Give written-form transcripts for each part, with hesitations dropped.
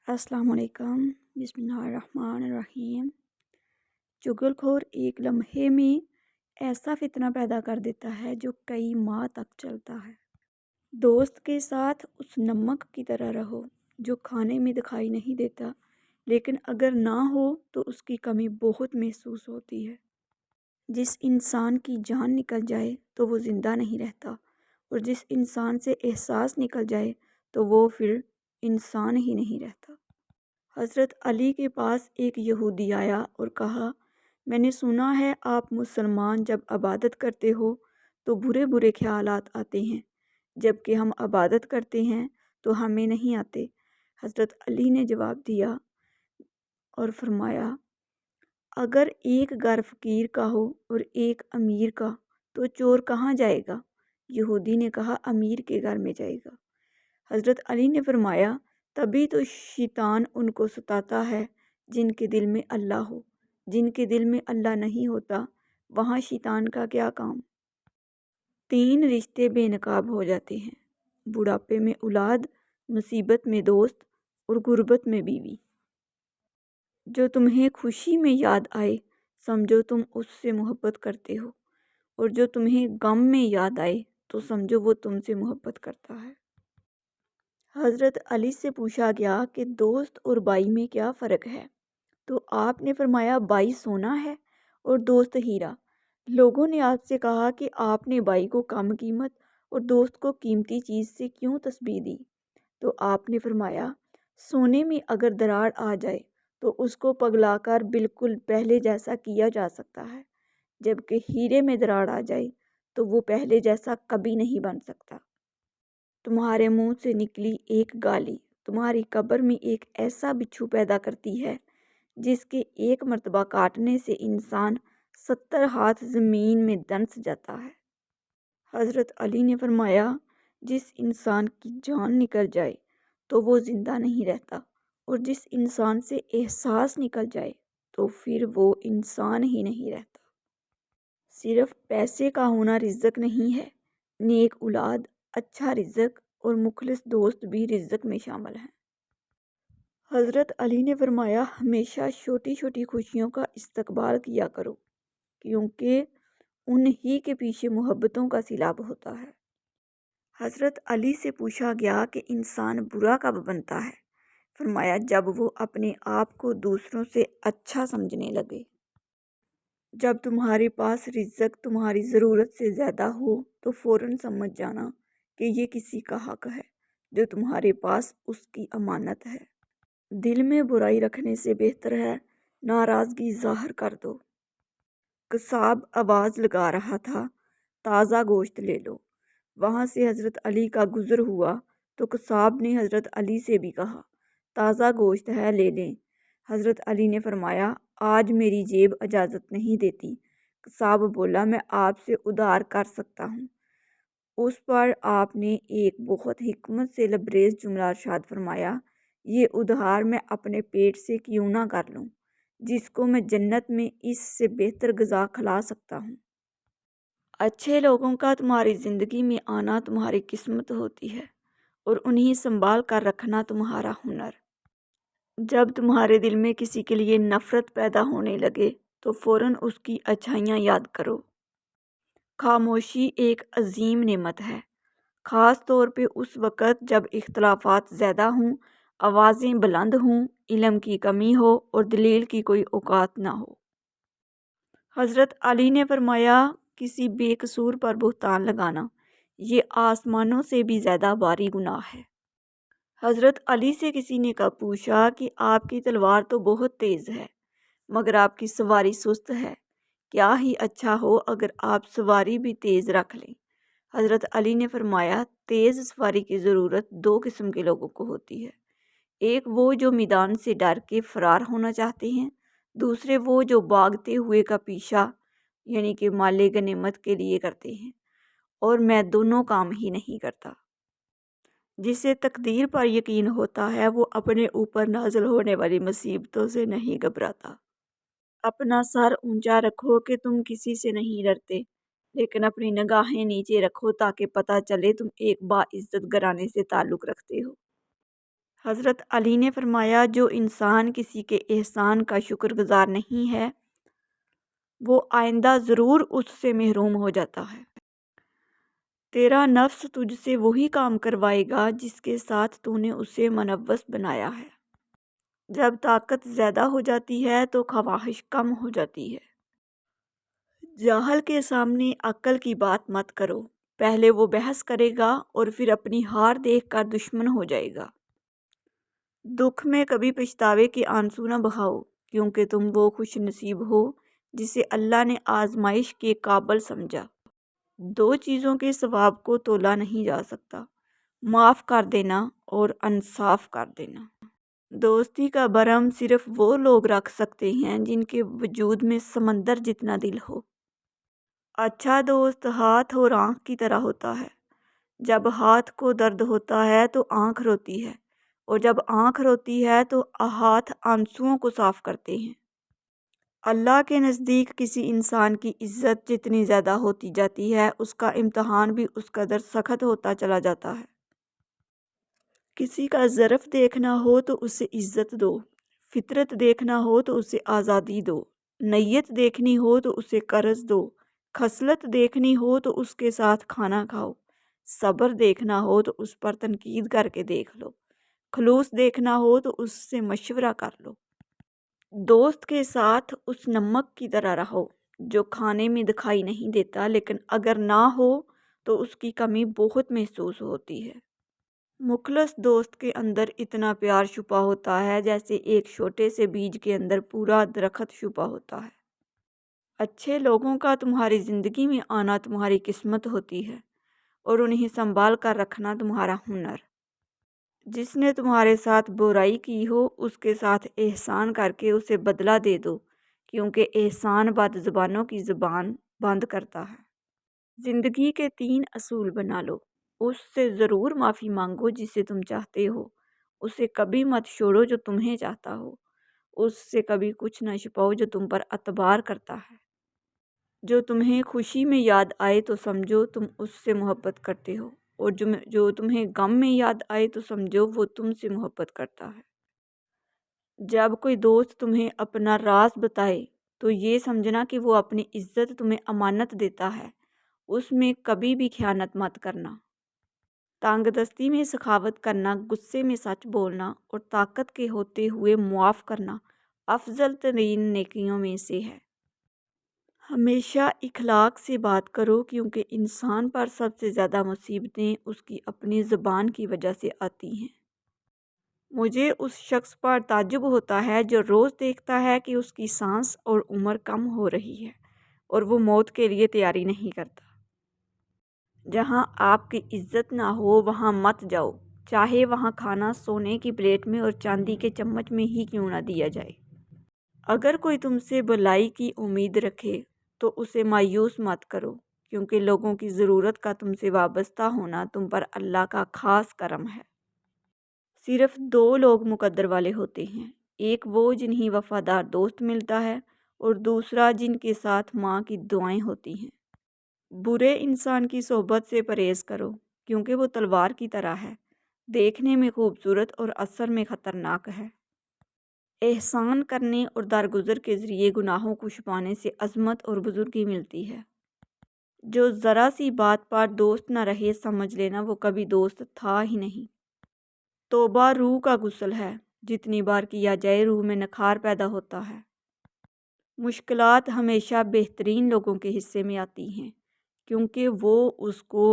السلام علیکم۔ بسم اللہ الرحمن الرحیم۔ چغل خور ایک لمحے میں ایسا فتنہ پیدا کر دیتا ہے جو کئی ماہ تک چلتا ہے۔ دوست کے ساتھ اس نمک کی طرح رہو جو کھانے میں دکھائی نہیں دیتا، لیکن اگر نہ ہو تو اس کی کمی بہت محسوس ہوتی ہے۔ جس انسان کی جان نکل جائے تو وہ زندہ نہیں رہتا، اور جس انسان سے احساس نکل جائے تو وہ پھر انسان ہی نہیں رہتا۔ حضرت علی کے پاس ایک یہودی آیا اور کہا، میں نے سنا ہے آپ مسلمان جب عبادت کرتے ہو تو برے برے خیالات آتے ہیں، جب کہ ہم عبادت کرتے ہیں تو ہمیں نہیں آتے۔ حضرت علی نے جواب دیا اور فرمایا، اگر ایک گھر فقیر کا ہو اور ایک امیر کا تو چور کہاں جائے گا؟ یہودی نے کہا، امیر کے گھر میں جائے گا۔ حضرت علی نے فرمایا، تبھی تو شیطان ان کو ستاتا ہے جن کے دل میں اللہ ہو، جن کے دل میں اللہ نہیں ہوتا وہاں شیطان کا کیا کام؟ 3 رشتے بے نقاب ہو جاتے ہیں، بڑھاپے میں اولاد، مصیبت میں دوست اور غربت میں بیوی۔ جو تمہیں خوشی میں یاد آئے سمجھو تم اس سے محبت کرتے ہو، اور جو تمہیں غم میں یاد آئے تو سمجھو وہ تم سے محبت کرتا ہے۔ حضرت علی سے پوچھا گیا کہ دوست اور بائی میں کیا فرق ہے؟ تو آپ نے فرمایا، بائی سونا ہے اور دوست ہیرا۔ لوگوں نے آپ سے کہا کہ آپ نے بائی کو کم قیمت اور دوست کو قیمتی چیز سے کیوں تشبیہ دی؟ تو آپ نے فرمایا، سونے میں اگر دراڑ آ جائے تو اس کو پگھلا کر بالکل پہلے جیسا کیا جا سکتا ہے، جبکہ ہیرے میں دراڑ آ جائے تو وہ پہلے جیسا کبھی نہیں بن سکتا۔ تمہارے منہ سے نکلی ایک گالی تمہاری قبر میں ایک ایسا بچھو پیدا کرتی ہے جس کے ایک مرتبہ کاٹنے سے انسان 70 ہاتھ زمین میں دنس جاتا ہے۔ حضرت علی نے فرمایا، جس انسان کی جان نکل جائے تو وہ زندہ نہیں رہتا، اور جس انسان سے احساس نکل جائے تو پھر وہ انسان ہی نہیں رہتا۔ صرف پیسے کا ہونا رزق نہیں ہے، نیک اولاد، اچھا رزق اور مخلص دوست بھی رزق میں شامل ہیں۔ حضرت علی نے فرمایا، ہمیشہ چھوٹی چھوٹی خوشیوں کا استقبال کیا کرو، کیونکہ انہی کے پیچھے محبتوں کا سیلاب ہوتا ہے۔ حضرت علی سے پوچھا گیا کہ انسان برا کب بنتا ہے؟ فرمایا، جب وہ اپنے آپ کو دوسروں سے اچھا سمجھنے لگے۔ جب تمہارے پاس رزق تمہاری ضرورت سے زیادہ ہو تو فوراً سمجھ جانا کہ یہ کسی کا حق ہے جو تمہارے پاس اس کی امانت ہے۔ دل میں برائی رکھنے سے بہتر ہے ناراضگی ظاہر کر دو۔ قصاب آواز لگا رہا تھا، تازہ گوشت لے لو۔ وہاں سے حضرت علی کا گزر ہوا تو قصاب نے حضرت علی سے بھی کہا، تازہ گوشت ہے، لے لیں۔ حضرت علی نے فرمایا، آج میری جیب اجازت نہیں دیتی۔ قصاب بولا، میں آپ سے ادھار کر سکتا ہوں۔ اس پر آپ نے ایک بہت حکمت سے لبریز جملہ ارشاد فرمایا، یہ ادھار میں اپنے پیٹ سے کیوں نہ کر لوں، جس کو میں جنت میں اس سے بہتر غذا کھلا سکتا ہوں۔ اچھے لوگوں کا تمہاری زندگی میں آنا تمہاری قسمت ہوتی ہے، اور انہیں سنبھال کر رکھنا تمہارا ہنر۔ جب تمہارے دل میں کسی کے لیے نفرت پیدا ہونے لگے تو فوراً اس کی اچھائیاں یاد کرو۔ خاموشی ایک عظیم نعمت ہے، خاص طور پہ اس وقت جب اختلافات زیادہ ہوں، آوازیں بلند ہوں، علم کی کمی ہو اور دلیل کی کوئی اوقات نہ ہو۔ حضرت علی نے فرمایا، کسی بے قصور پر بہتان لگانا یہ آسمانوں سے بھی زیادہ بھاری گناہ ہے۔ حضرت علی سے کسی نے پوچھا کہ آپ کی تلوار تو بہت تیز ہے مگر آپ کی سواری سست ہے، کیا ہی اچھا ہو اگر آپ سواری بھی تیز رکھ لیں۔ حضرت علی نے فرمایا، تیز سواری کی ضرورت 2 قسم کے لوگوں کو ہوتی ہے، ایک وہ جو میدان سے ڈر کے فرار ہونا چاہتے ہیں، دوسرے وہ جو بھاگتے ہوئے کا پیچھا یعنی کہ مال غنیمت کے لیے کرتے ہیں، اور میں دونوں کام ہی نہیں کرتا۔ جسے تقدیر پر یقین ہوتا ہے وہ اپنے اوپر نازل ہونے والی مصیبتوں سے نہیں گھبراتا۔ اپنا سر اونچا رکھو کہ تم کسی سے نہیں ڈرتے، لیکن اپنی نگاہیں نیچے رکھو تاکہ پتہ چلے تم ایک باعزت گھرانے سے تعلق رکھتے ہو۔ حضرت علی نے فرمایا، جو انسان کسی کے احسان کا شکر گزار نہیں ہے وہ آئندہ ضرور اس سے محروم ہو جاتا ہے۔ تیرا نفس تجھ سے وہی کام کروائے گا جس کے ساتھ تو نے اسے ملوث بنایا ہے۔ جب طاقت زیادہ ہو جاتی ہے تو خواہش کم ہو جاتی ہے۔ جاہل کے سامنے عقل کی بات مت کرو، پہلے وہ بحث کرے گا اور پھر اپنی ہار دیکھ کر دشمن ہو جائے گا۔ دکھ میں کبھی پچھتاوے کے آنسو نہ بہاؤ، کیونکہ تم وہ خوش نصیب ہو جسے اللہ نے آزمائش کے قابل سمجھا۔ دو چیزوں کے ثواب کو تولا نہیں جا سکتا، معاف کر دینا اور انصاف کر دینا۔ دوستی کا بھرم صرف وہ لوگ رکھ سکتے ہیں جن کے وجود میں سمندر جتنا دل ہو۔ اچھا دوست ہاتھ اور آنکھ کی طرح ہوتا ہے۔ جب ہاتھ کو درد ہوتا ہے تو آنکھ روتی ہے، اور جب آنکھ روتی ہے تو ہاتھ آنسوؤں کو صاف کرتے ہیں۔ اللہ کے نزدیک کسی انسان کی عزت جتنی زیادہ ہوتی جاتی ہے، اس کا امتحان بھی اس قدر سخت ہوتا چلا جاتا ہے۔ کسی کا ظرف دیکھنا ہو تو اسے عزت دو، فطرت دیکھنا ہو تو اسے آزادی دو، نیت دیکھنی ہو تو اسے قرض دو، خصلت دیکھنی ہو تو اس کے ساتھ کھانا کھاؤ، صبر دیکھنا ہو تو اس پر تنقید کر کے دیکھ لو، خلوص دیکھنا ہو تو اس سے مشورہ کر لو۔ دوست کے ساتھ اس نمک کی طرح رہو جو کھانے میں دکھائی نہیں دیتا، لیکن اگر نہ ہو تو اس کی کمی بہت محسوس ہوتی ہے۔ مخلص دوست کے اندر اتنا پیار چھپا ہوتا ہے جیسے ایک چھوٹے سے بیج کے اندر پورا درخت چھپا ہوتا ہے۔ اچھے لوگوں کا تمہاری زندگی میں آنا تمہاری قسمت ہوتی ہے، اور انہیں سنبھال کر رکھنا تمہارا ہنر۔ جس نے تمہارے ساتھ برائی کی ہو اس کے ساتھ احسان کر کے اسے بدلہ دے دو، کیونکہ احسان بد زبانوں کی زبان بند کرتا ہے۔ زندگی کے 3 اصول بنا لو۔ اس سے ضرور معافی مانگو جسے تم چاہتے ہو، اسے کبھی مت چھوڑو جو تمہیں چاہتا ہو، اس سے کبھی کچھ نہ چھپاؤ جو تم پر اعتبار کرتا ہے۔ جو تمہیں خوشی میں یاد آئے تو سمجھو تم اس سے محبت کرتے ہو، اور جو تمہیں غم میں یاد آئے تو سمجھو وہ تم سے محبت کرتا ہے۔ جب کوئی دوست تمہیں اپنا راز بتائے تو یہ سمجھنا کہ وہ اپنی عزت تمہیں امانت دیتا ہے، اس میں کبھی بھی خیانت مت کرنا۔ تنگ دستی میں سخاوت کرنا، غصے میں سچ بولنا اور طاقت کے ہوتے ہوئے معاف کرنا افضل ترین نیکیوں میں سے ہے۔ ہمیشہ اخلاق سے بات کرو، کیونکہ انسان پر سب سے زیادہ مصیبتیں اس کی اپنی زبان کی وجہ سے آتی ہیں۔ مجھے اس شخص پر تعجب ہوتا ہے جو روز دیکھتا ہے کہ اس کی سانس اور عمر کم ہو رہی ہے اور وہ موت کے لیے تیاری نہیں کرتا۔ جہاں آپ کی عزت نہ ہو وہاں مت جاؤ، چاہے وہاں کھانا سونے کی پلیٹ میں اور چاندی کے چمچ میں ہی کیوں نہ دیا جائے۔ اگر کوئی تم سے بھلائی کی امید رکھے تو اسے مایوس مت کرو، کیونکہ لوگوں کی ضرورت کا تم سے وابستہ ہونا تم پر اللہ کا خاص کرم ہے۔ صرف 2 لوگ مقدر والے ہوتے ہیں، ایک وہ جنہیں وفادار دوست ملتا ہے، اور دوسرا جن کے ساتھ ماں کی دعائیں ہوتی ہیں۔ برے انسان کی صحبت سے پرہیز کرو، کیونکہ وہ تلوار کی طرح ہے، دیکھنے میں خوبصورت اور اثر میں خطرناک ہے۔ احسان کرنے اور درگزر کے ذریعے گناہوں کو چھپانے سے عظمت اور بزرگی ملتی ہے۔ جو ذرا سی بات پر دوست نہ رہے سمجھ لینا وہ کبھی دوست تھا ہی نہیں۔ توبہ روح کا غسل ہے، جتنی بار کیا جائے روح میں نکھار پیدا ہوتا ہے۔ مشکلات ہمیشہ بہترین لوگوں کے حصے میں آتی ہیں، کیونکہ وہ اس کو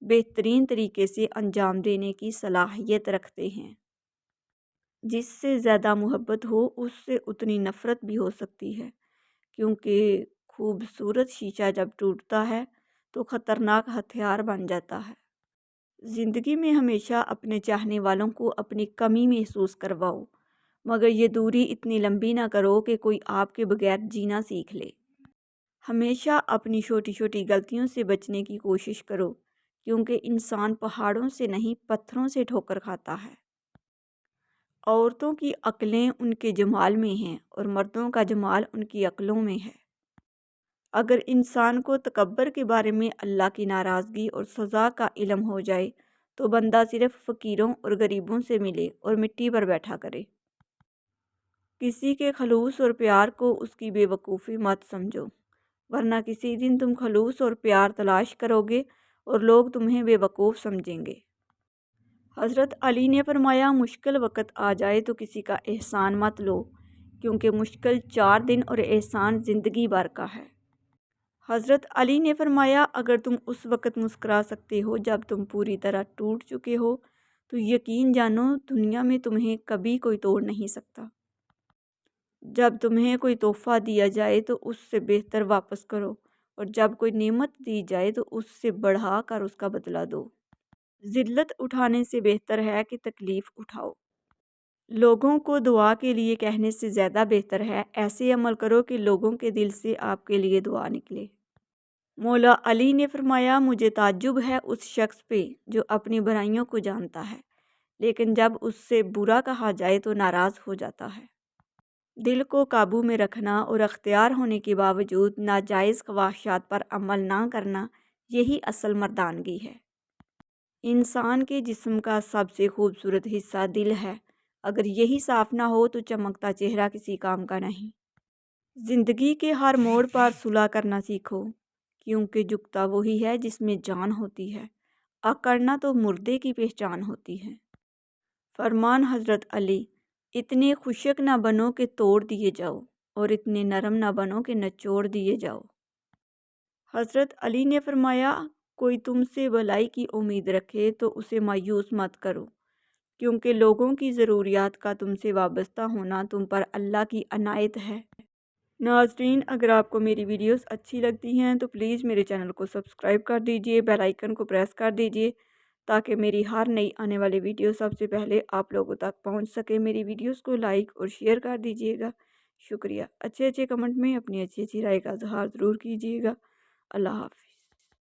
بہترین طریقے سے انجام دینے کی صلاحیت رکھتے ہیں۔ جس سے زیادہ محبت ہو اس سے اتنی نفرت بھی ہو سکتی ہے، کیونکہ خوبصورت شیشہ جب ٹوٹتا ہے تو خطرناک ہتھیار بن جاتا ہے۔ زندگی میں ہمیشہ اپنے چاہنے والوں کو اپنی کمی محسوس کرواؤ، مگر یہ دوری اتنی لمبی نہ کرو کہ کوئی آپ کے بغیر جینا سیکھ لے۔ ہمیشہ اپنی چھوٹی چھوٹی غلطیوں سے بچنے کی کوشش کرو، کیونکہ انسان پہاڑوں سے نہیں پتھروں سے ٹھوکر کھاتا ہے۔ عورتوں کی عقلیں ان کے جمال میں ہیں اور مردوں کا جمال ان کی عقلوں میں ہے۔ اگر انسان کو تکبر کے بارے میں اللہ کی ناراضگی اور سزا کا علم ہو جائے تو بندہ صرف فقیروں اور غریبوں سے ملے اور مٹی پر بیٹھا کرے۔ کسی کے خلوص اور پیار کو اس کی بے وقوفی مت سمجھو، ورنہ کسی دن تم خلوص اور پیار تلاش کرو گے اور لوگ تمہیں بے وقوف سمجھیں گے۔ حضرت علی نے فرمایا، مشکل وقت آ جائے تو کسی کا احسان مت لو، کیونکہ مشکل 4 دن اور احسان زندگی بھر کا ہے۔ حضرت علی نے فرمایا، اگر تم اس وقت مسکرا سکتے ہو جب تم پوری طرح ٹوٹ چکے ہو تو یقین جانو دنیا میں تمہیں کبھی کوئی توڑ نہیں سکتا۔ جب تمہیں کوئی تحفہ دیا جائے تو اس سے بہتر واپس کرو، اور جب کوئی نعمت دی جائے تو اس سے بڑھا کر اس کا بدلہ دو۔ ذلت اٹھانے سے بہتر ہے کہ تکلیف اٹھاؤ۔ لوگوں کو دعا کے لیے کہنے سے زیادہ بہتر ہے ایسے عمل کرو کہ لوگوں کے دل سے آپ کے لیے دعا نکلے۔ مولا علی نے فرمایا، مجھے تعجب ہے اس شخص پہ جو اپنی برائیوں کو جانتا ہے لیکن جب اس سے برا کہا جائے تو ناراض ہو جاتا ہے۔ دل کو قابو میں رکھنا اور اختیار ہونے کے باوجود ناجائز خواہشات پر عمل نہ کرنا، یہی اصل مردانگی ہے۔ انسان کے جسم کا سب سے خوبصورت حصہ دل ہے، اگر یہی صاف نہ ہو تو چمکتا چہرہ کسی کام کا نہیں۔ زندگی کے ہر موڑ پر صلح کرنا سیکھو، کیونکہ جھکتا وہی ہے جس میں جان ہوتی ہے، اکڑنا تو مردے کی پہچان ہوتی ہے۔ فرمان حضرت علی، اتنے خشک نہ بنو کہ توڑ دیے جاؤ اور اتنے نرم نہ بنو کہ نچوڑ دیے جاؤ۔ حضرت علی نے فرمایا، کوئی تم سے بھلائی کی امید رکھے تو اسے مایوس مت کرو، کیونکہ لوگوں کی ضروریات کا تم سے وابستہ ہونا تم پر اللہ کی عنایت ہے۔ ناظرین، اگر آپ کو میری ویڈیوز اچھی لگتی ہیں تو پلیز میرے چینل کو سبسکرائب کر دیجئے، بیل آئیکن کو پریس کر دیجئے تاکہ میری ہر نئی آنے والی ویڈیو سب سے پہلے آپ لوگوں تک پہنچ سکے۔ میری ویڈیوز کو لائک اور شیئر کر دیجئے گا، شکریہ۔ اچھے کمنٹ میں اپنی اچھی رائے کا اظہار ضرور کیجئے گا۔ اللہ حافظ۔